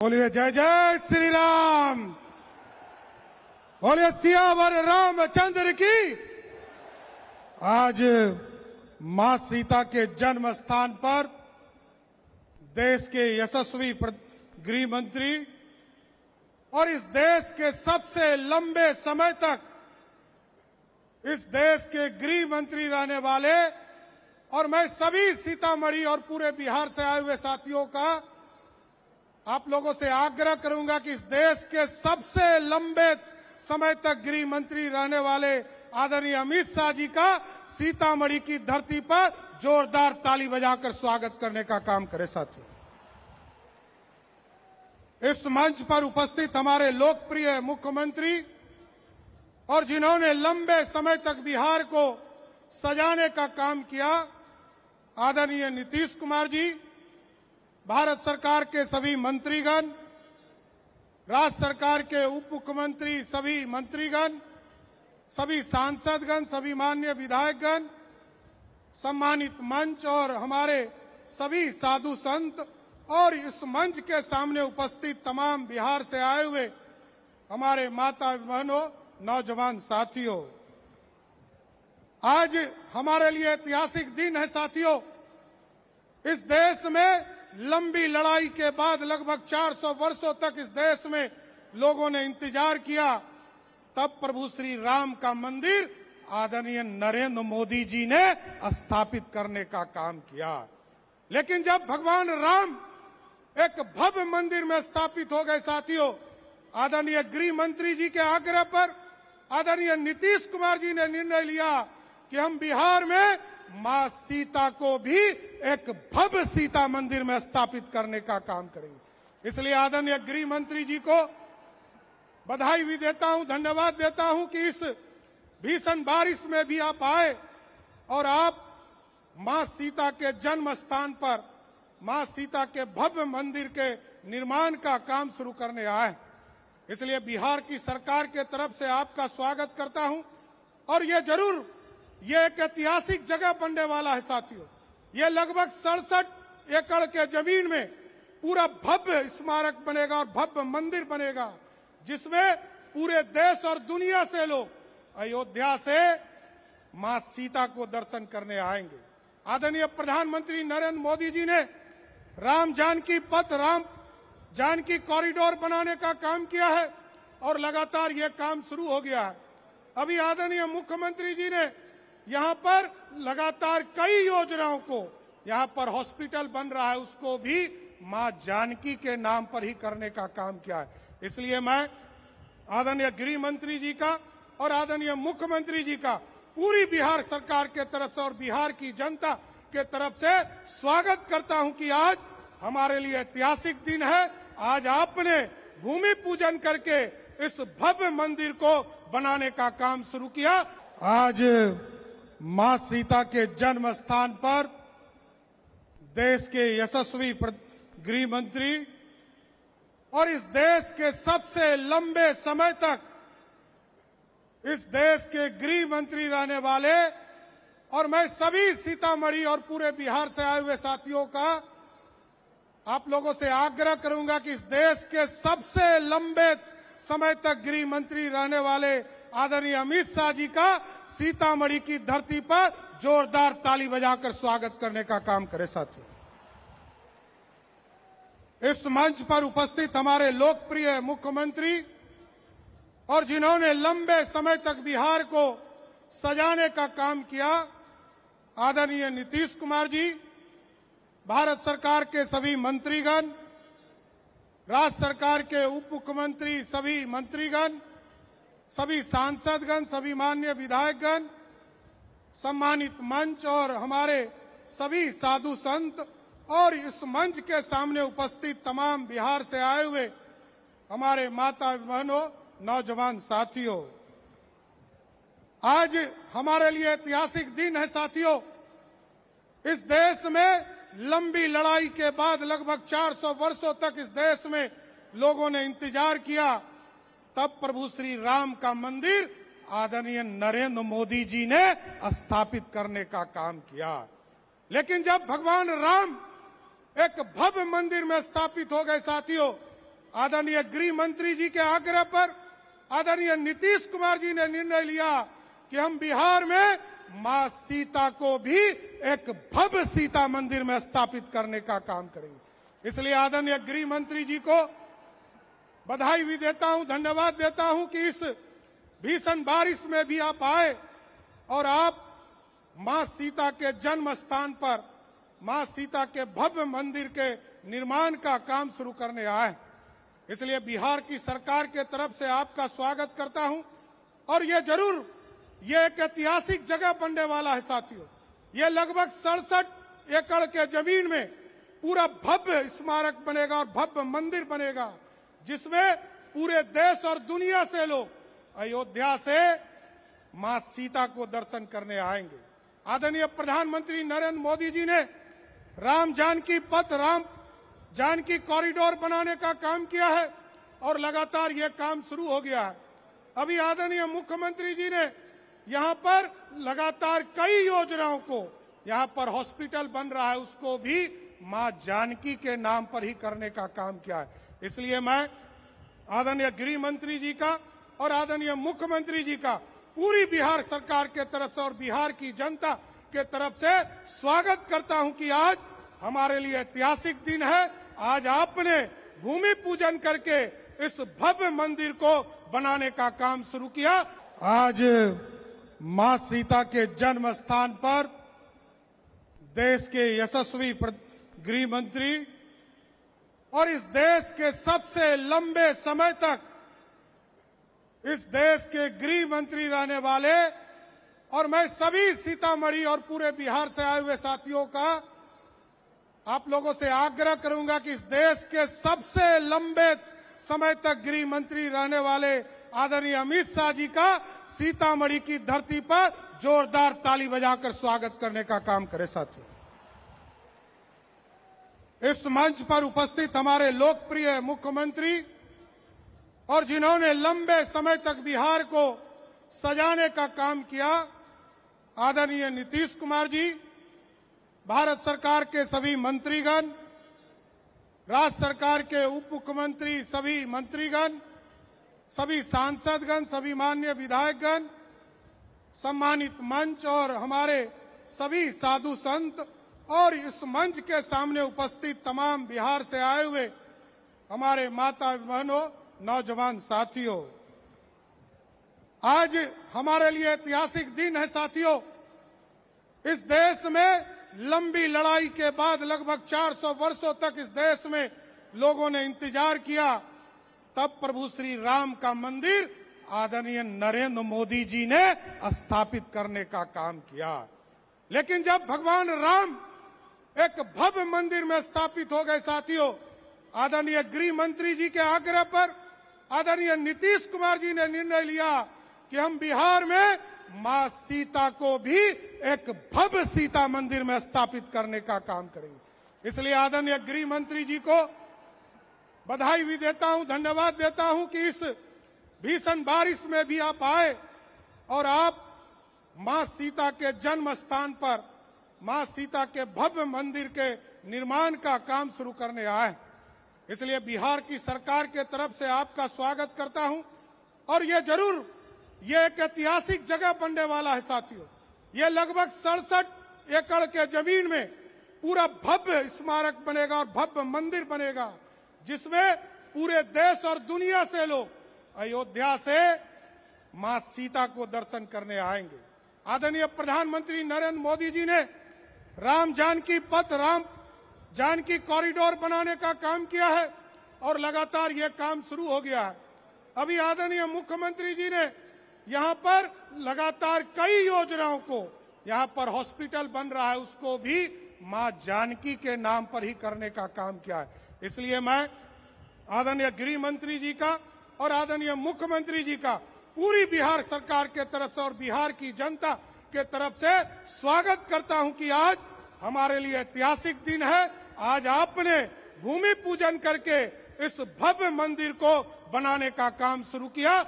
बोलिए जय जय श्री राम। बोलिए सियावर रामचंद्र की। आज मां सीता के जन्म स्थान पर देश के यशस्वी गृह मंत्री और इस देश के सबसे लंबे समय तक इस देश के गृह मंत्री रहने वाले और मैं सभी सीतामढ़ी और पूरे बिहार से आए हुए साथियों का आप लोगों से आग्रह करूंगा कि इस देश के सबसे लंबे समय तक गृह मंत्री रहने वाले आदरणीय अमित शाह जी का सीतामढ़ी की धरती पर जोरदार ताली बजाकर स्वागत करने का काम करें साथियों। इस मंच पर उपस्थित हमारे लोकप्रिय मुख्यमंत्री और जिन्होंने लंबे समय तक बिहार को सजाने का काम किया, आदरणीय नीतीश कुमार जी, भारत सरकार के सभी मंत्रीगण, राज्य सरकार के उप मुख्यमंत्री, सभी मंत्रीगण, सभी सांसदगण, सभी माननीय विधायकगण, सम्मानित मंच और हमारे सभी साधु संत और इस मंच के सामने उपस्थित तमाम बिहार से आए हुए हमारे माता बहनों, नौजवान साथियों, आज हमारे लिए ऐतिहासिक दिन है साथियों। इस देश में लंबी लड़ाई के बाद लगभग 400 वर्षों तक इस देश में लोगों ने इंतजार किया, तब प्रभु श्री राम का मंदिर आदरणीय नरेंद्र मोदी जी ने स्थापित करने का काम किया। लेकिन जब भगवान राम एक भव्य मंदिर में स्थापित हो गए साथियों, आदरणीय गृह मंत्री जी के आग्रह पर आदरणीय नीतीश कुमार जी ने निर्णय लिया कि हम बिहार में मां सीता को भी एक भव्य सीता मंदिर में स्थापित करने का काम करेंगे। इसलिए आदरणीय गृह मंत्री जी को बधाई भी देता हूं, धन्यवाद देता हूं कि इस भीषण बारिश में भी आप आए और आप मां सीता के जन्म स्थान पर मां सीता के भव्य मंदिर के निर्माण का काम शुरू करने आए। इसलिए बिहार की सरकार के तरफ से आपका स्वागत करता हूं और ये एक ऐतिहासिक जगह बनने वाला है साथियों। ये लगभग 67 एकड़ के जमीन में पूरा भव्य स्मारक बनेगा और भव्य मंदिर बनेगा, जिसमें पूरे देश और दुनिया से लोग अयोध्या से मां सीता को दर्शन करने आएंगे। आदरणीय प्रधानमंत्री नरेंद्र मोदी जी ने राम जानकी पथ, राम जानकी कॉरिडोर बनाने का काम किया है और लगातार ये काम शुरू हो गया है। अभी आदरणीय मुख्यमंत्री जी ने यहाँ पर लगातार कई योजनाओं को, यहाँ पर हॉस्पिटल बन रहा है, उसको भी मां जानकी के नाम पर ही करने का काम किया है। इसलिए मैं आदरणीय गृह मंत्री जी का और आदरणीय मुख्यमंत्री जी का पूरी बिहार सरकार के तरफ से और बिहार की जनता के तरफ से स्वागत करता हूं कि आज हमारे लिए ऐतिहासिक दिन है। आज आपने भूमि पूजन करके इस भव्य मंदिर को बनाने का काम शुरू किया। आज मां सीता के जन्म स्थान पर देश के यशस्वी गृह मंत्री और इस देश के सबसे लंबे समय तक इस देश के गृह मंत्री रहने वाले और मैं सभी सीतामढ़ी और पूरे बिहार से आए हुए साथियों का आप लोगों से आग्रह करूंगा कि इस देश के सबसे लंबे समय तक गृह मंत्री रहने वाले आदरणीय अमित शाह जी का सीतामढ़ी की धरती पर जोरदार ताली बजाकर स्वागत करने का काम करें साथियों। इस मंच पर उपस्थित हमारे लोकप्रिय मुख्यमंत्री और जिन्होंने लंबे समय तक बिहार को सजाने का काम किया, आदरणीय नीतीश कुमार जी, भारत सरकार के सभी मंत्रीगण, राज्य सरकार के उप मुख्यमंत्री, सभी मंत्रीगण, सभी सांसदगण, सभी माननीय विधायकगण, सम्मानित मंच और हमारे सभी साधु संत और इस मंच के सामने उपस्थित तमाम बिहार से आए हुए हमारे माता बहनों, नौजवान साथियों, आज हमारे लिए ऐतिहासिक दिन है साथियों। इस देश में लंबी लड़ाई के बाद लगभग 400 वर्षों तक इस देश में लोगों ने इंतजार किया, तब प्रभु श्री राम का मंदिर आदरणीय नरेंद्र मोदी जी ने स्थापित करने का काम किया। लेकिन जब भगवान राम एक भव्य मंदिर में स्थापित हो गए साथियों, आदरणीय गृह मंत्री जी के आग्रह पर आदरणीय नीतीश कुमार जी ने निर्णय लिया कि हम बिहार में मां सीता को भी एक भव्य सीता मंदिर में स्थापित करने का काम करेंगे। इसलिए आदरणीय गृह मंत्री जी को बधाई भी देता हूं, धन्यवाद देता हूं कि इस भीषण बारिश में भी आप आए और आप मां सीता के जन्म स्थान पर मां सीता के भव्य मंदिर के निर्माण का काम शुरू करने आए। इसलिए बिहार की सरकार के तरफ से आपका स्वागत करता हूं और ये एक ऐतिहासिक जगह बनने वाला है साथियों। ये लगभग 67 एकड़ के जमीन में पूरा भव्य स्मारक बनेगा और भव्य मंदिर बनेगा, जिसमें पूरे देश और दुनिया से लोग अयोध्या से मां सीता को दर्शन करने आएंगे। आदरणीय प्रधानमंत्री नरेंद्र मोदी जी ने राम जानकी कॉरिडोर बनाने का काम किया है और लगातार ये काम शुरू हो गया है। अभी आदरणीय मुख्यमंत्री जी ने यहाँ पर लगातार कई योजनाओं को, यहाँ पर हॉस्पिटल बन रहा है, उसको भी मां जानकी के नाम पर ही करने का काम किया है। इसलिए मैं आदरणीय गृह मंत्री जी का और आदरणीय मुख्यमंत्री जी का पूरी बिहार सरकार के तरफ से और बिहार की जनता के तरफ से स्वागत करता हूं कि आज हमारे लिए ऐतिहासिक दिन है। आज आपने भूमि पूजन करके इस भव्य मंदिर को बनाने का काम शुरू किया। आज मां सीता के जन्म स्थान पर देश के यशस्वी गृह मंत्री और इस देश के सबसे लंबे समय तक इस देश के गृह मंत्री रहने वाले, और मैं सभी सीतामढ़ी और पूरे बिहार से आए हुए साथियों का आप लोगों से आग्रह करूंगा कि इस देश के सबसे लंबे समय तक गृह मंत्री रहने वाले आदरणीय अमित शाह जी का सीतामढ़ी की धरती पर जोरदार ताली बजाकर स्वागत करने का काम करें। साथियों, इस मंच पर उपस्थित हमारे लोकप्रिय मुख्यमंत्री और जिन्होंने लंबे समय तक बिहार को सजाने का काम किया, आदरणीय नीतीश कुमार जी, भारत सरकार के सभी मंत्रीगण, राज्य सरकार के उप मुख्यमंत्री, सभी मंत्रीगण, सभी सांसदगण, सभी माननीय विधायकगण, सम्मानित मंच और हमारे सभी साधु संत और इस मंच के सामने उपस्थित तमाम बिहार से आए हुए हमारे माता बहनों, नौजवान साथियों, आज हमारे लिए ऐतिहासिक दिन है साथियों। इस देश में लंबी लड़ाई के बाद लगभग 400 वर्षों तक इस देश में लोगों ने इंतजार किया, तब प्रभु श्री राम का मंदिर आदरणीय नरेंद्र मोदी जी ने स्थापित करने का काम किया। लेकिन जब भगवान राम एक भव्य मंदिर में स्थापित हो गए साथियों, आदरणीय गृह मंत्री जी के आग्रह पर आदरणीय नीतीश कुमार जी ने निर्णय लिया कि हम बिहार में मां सीता को भी एक भव्य सीता मंदिर में स्थापित करने का काम करेंगे। इसलिए आदरणीय गृह मंत्री जी को बधाई भी देता हूं, धन्यवाद देता हूं कि इस भीषण बारिश में भी आप आए और आप मां सीता के जन्म स्थान पर मां सीता के भव्य मंदिर के निर्माण का काम शुरू करने आए। इसलिए बिहार की सरकार के तरफ से आपका स्वागत करता हूं और ये एक ऐतिहासिक जगह बनने वाला है साथियों। ये लगभग 67 एकड़ के जमीन में पूरा भव्य स्मारक बनेगा और भव्य मंदिर बनेगा, जिसमें पूरे देश और दुनिया से लोग अयोध्या से मां सीता को दर्शन करने आएंगे। आदरणीय प्रधानमंत्री नरेंद्र मोदी जी ने राम जानकी कॉरिडोर बनाने का काम किया है और लगातार ये काम शुरू हो गया है। अभी आदरणीय मुख्यमंत्री जी ने यहाँ पर लगातार कई योजनाओं को, यहाँ पर हॉस्पिटल बन रहा है, उसको भी मां जानकी के नाम पर ही करने का काम किया है। इसलिए मैं आदरणीय गृह मंत्री जी का और आदरणीय मुख्यमंत्री जी का पूरी बिहार सरकार के तरफ से और बिहार की जनता के तरफ से स्वागत करता हूं कि आज हमारे लिए ऐतिहासिक दिन है। आज आपने भूमि पूजन करके इस भव्य मंदिर को बनाने का काम शुरू किया।